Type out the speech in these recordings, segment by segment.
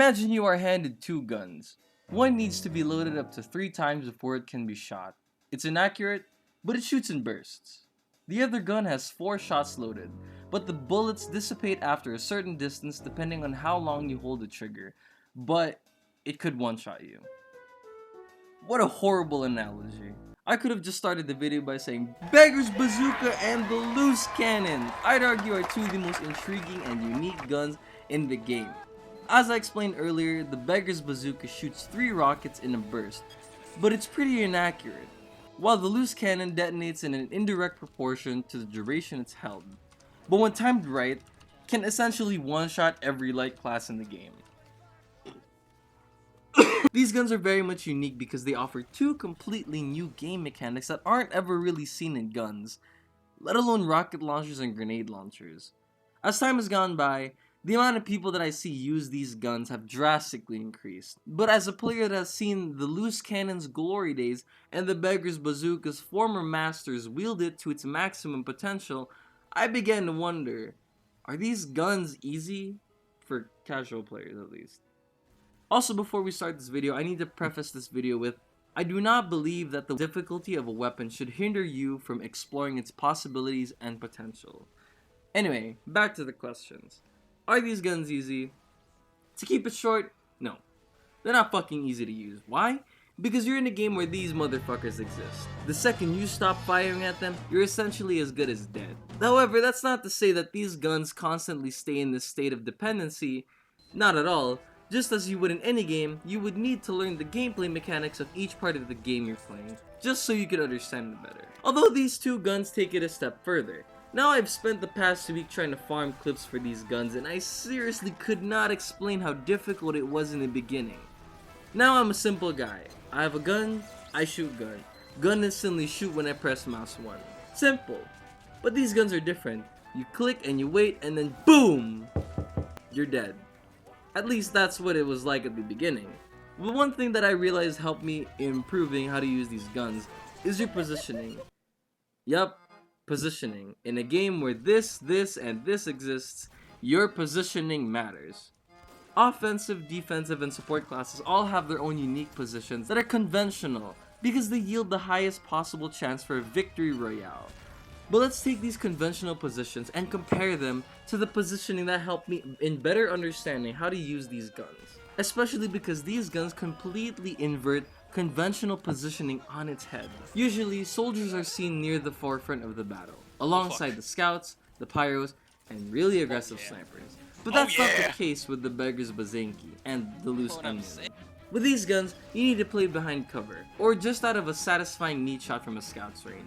Imagine you are handed two guns. One needs to be loaded up to 3 times before it can be shot. It's inaccurate, but it shoots in bursts. The other gun has 4 shots loaded, but the bullets dissipate after a certain distance depending on how long you hold the trigger, but it could one-shot you. What a horrible analogy. I could have just started the video by saying Beggars, Bazooka, and the Loose Cannon, I'd argue, are two of the most intriguing and unique guns in the game. As I explained earlier, the Beggars Bazooka shoots 3 rockets in a burst, but it's pretty inaccurate, while the Loose Cannon detonates in an indirect proportion to the duration it's held, but when timed right, can essentially one-shot every light class in the game. These guns are very much unique because they offer 2 completely new game mechanics that aren't ever really seen in guns, let alone rocket launchers and grenade launchers. As time has gone by, the amount of people that I see use these guns have drastically increased, but as a player that has seen the Loose Cannon's glory days and the Beggars Bazooka's former masters wield it to its maximum potential, I began to wonder, are these guns easy? For casual players at least. Also, before we start this video, I need to preface this video with, I do not believe that the difficulty of a weapon should hinder you from exploring its possibilities and potential. Anyway, back to the questions. Are these guns easy? To keep it short, no. They're not fucking easy to use. Why? Because you're in a game where these motherfuckers exist. The second you stop firing at them, you're essentially as good as dead. However, that's not to say that these guns constantly stay in this state of dependency. Not at all. Just as you would in any game, you would need to learn the gameplay mechanics of each part of the game you're playing, just so you could understand them better. Although these two guns take it a step further. Now I've spent the past week trying to farm clips for these guns, and I seriously could not explain how difficult it was in the beginning. Now I'm a simple guy. I have a gun, I shoot gun. Gun instantly shoot when I press mouse 1. Simple. But these guns are different. You click and you wait, and then BOOM! You're dead. At least that's what it was like at the beginning. But one thing that I realized helped me improving how to use these guns is your positioning. Yup, positioning. In a game where this, and this exists, your positioning matters. Offensive, defensive, and support classes all have their own unique positions that are conventional because they yield the highest possible chance for a victory royale. But let's take these conventional positions and compare them to the positioning that helped me in better understanding how to use these guns. Especially because these guns completely invert conventional positioning on its head. Usually, soldiers are seen near the forefront of the battle, alongside the scouts, the pyros, and really aggressive snipers. But that's not the case with the Beggars Bazooka and the Loose Cannon. With these guns, you need to play behind cover, or just out of a satisfying neat shot from a scout's range.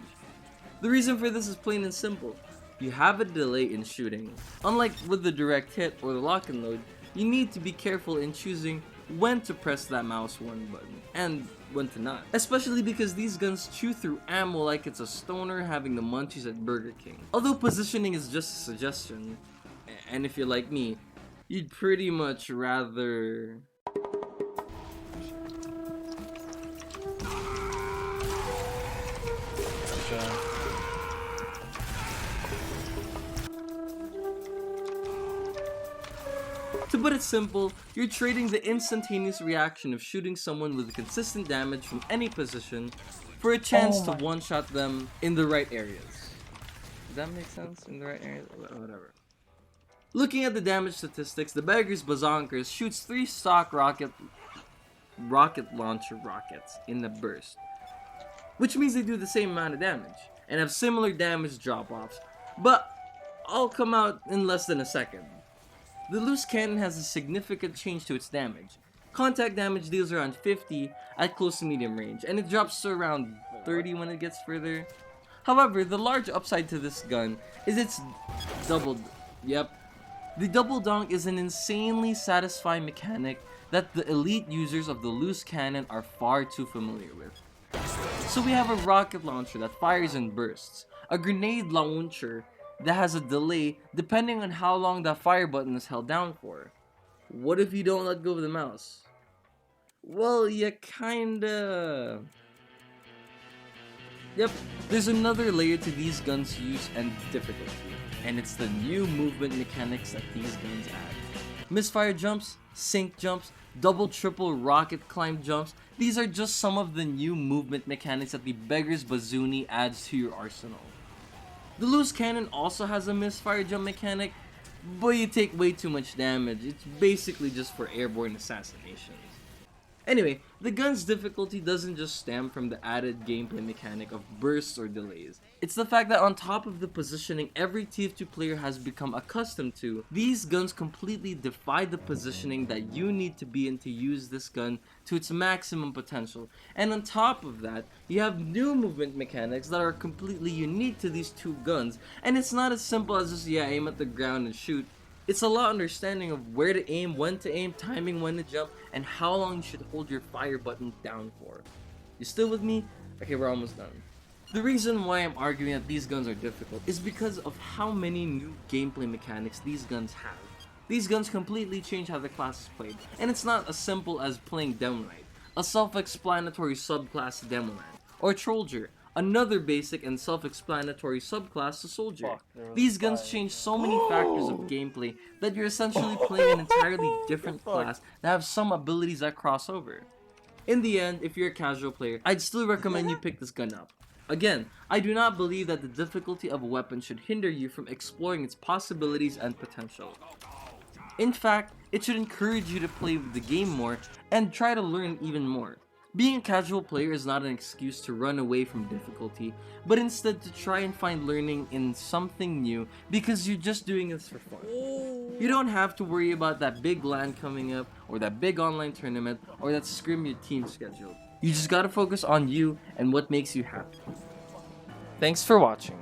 The reason for this is plain and simple. You have a delay in shooting. Unlike with the direct hit or the lock and load, you need to be careful in choosing when to press that mouse 1 button and when to not. Especially because these guns chew through ammo like it's a stoner having the munchies at Burger King. Although positioning is just a suggestion, and if you're like me, you'd pretty much rather... To put it simple, you're trading the instantaneous reaction of shooting someone with consistent damage from any position for a chance to one-shot them in the right areas. Does that make sense? In the right areas? Whatever. Looking at the damage statistics, the Beggars Bazooka shoots 3 stock rocket launcher rockets in the burst, which means they do the same amount of damage and have similar damage drop-offs, but all come out in less than a second. The Loose Cannon has a significant change to its damage. Contact damage deals around 50 at close to medium range, and it drops to around 30 when it gets further. However, the large upside to this gun is its the double donk is an insanely satisfying mechanic that the elite users of the Loose Cannon are far too familiar with. So we have a rocket launcher that fires in bursts, a grenade launcher that has a delay depending on how long that fire button is held down for. What if you don't let go of the mouse? Well, you kinda... Yep, there's another layer to these guns' use and difficulty, and it's the new movement mechanics that these guns add. Misfire jumps, sync jumps, double triple rocket climb jumps, these are just some of the new movement mechanics that the Beggars Bazooka adds to your arsenal. The loose cannon also has a misfire jump mechanic, but you take way too much damage. It's basically just for airborne assassinations. Anyway, the gun's difficulty doesn't just stem from the added gameplay mechanic of bursts or delays. It's the fact that on top of the positioning every TF2 player has become accustomed to, these guns completely defy the positioning that you need to be in to use this gun to its maximum potential. And on top of that, you have new movement mechanics that are completely unique to these two guns, and it's not as simple as just aim at the ground and shoot. It's a lot understanding of where to aim, when to aim, timing when to jump, and how long you should hold your fire button down for. You still with me? Okay, we're almost done. The reason why I'm arguing that these guns are difficult is because of how many new gameplay mechanics these guns have. These guns completely change how the class is played, and it's not as simple as playing Demo Knight, a self-explanatory subclass to Demo Knight, or Trolldier, another basic and self-explanatory subclass to Soldier. These guns change so many factors of gameplay that you're essentially playing an entirely different class that have some abilities that cross over. In the end, if you're a casual player, I'd still recommend you pick this gun up. Again, I do not believe that the difficulty of a weapon should hinder you from exploring its possibilities and potential. In fact, it should encourage you to play the game more and try to learn even more. Being a casual player is not an excuse to run away from difficulty, but instead to try and find learning in something new because you're just doing this for fun. You don't have to worry about that big LAN coming up, or that big online tournament, or that scrim your team schedule. You just gotta focus on you and what makes you happy. Thanks for watching.